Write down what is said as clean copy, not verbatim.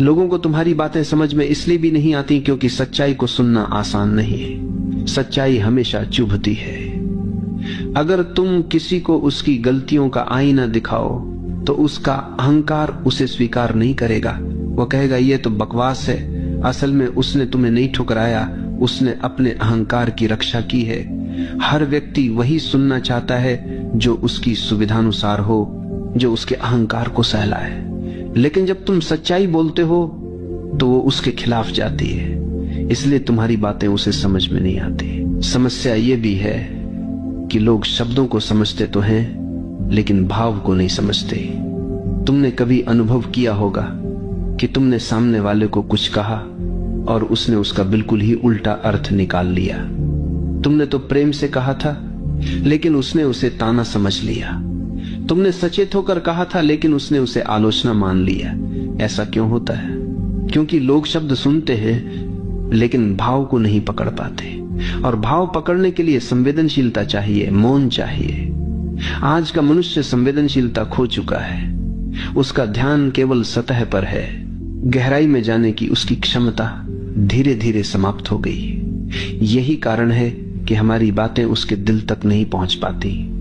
लोगों को तुम्हारी बातें समझ में इसलिए भी नहीं आती क्योंकि सच्चाई को सुनना आसान नहीं है। सच्चाई हमेशा चुभती है। अगर तुम किसी को उसकी गलतियों का आईना दिखाओ तो उसका अहंकार उसे स्वीकार नहीं करेगा। वो कहेगा ये तो बकवास है, असल में उसने तुम्हें नहीं ठुकराया, उसने अपने अहंकार की रक्षा की है। हर व्यक्ति वही सुनना चाहता है जो उसकी सुविधानुसार हो, जो उसके अहंकार को सहलाए। लेकिन जब तुम सच्चाई बोलते हो तो वो उसके खिलाफ जाती है, इसलिए तुम्हारी बातें उसे समझ में नहीं आती। समस्या ये भी है कि लोग शब्दों को समझते तो हैं लेकिन भाव को नहीं समझते। तुमने कभी अनुभव किया होगा कि तुमने सामने वाले को कुछ कहा और उसने उसका बिल्कुल ही उल्टा अर्थ निकाल लिया। तुमने तो प्रेम से कहा था लेकिन उसने उसे ताना समझ लिया। तुमने सचेत होकर कहा था लेकिन उसने उसे आलोचना मान लिया। ऐसा क्यों होता है? क्योंकि लोग शब्द सुनते हैं लेकिन भाव को नहीं पकड़ पाते, और भाव पकड़ने के लिए संवेदनशीलता चाहिए, मौन चाहिए। आज का मनुष्य संवेदनशीलता खो चुका है। उसका ध्यान केवल सतह पर है। गहराई में जाने की उसकी क्षमता धीरे धीरे समाप्त हो गई। यही कारण है कि हमारी बातें उसके दिल तक नहीं पहुंच पाती।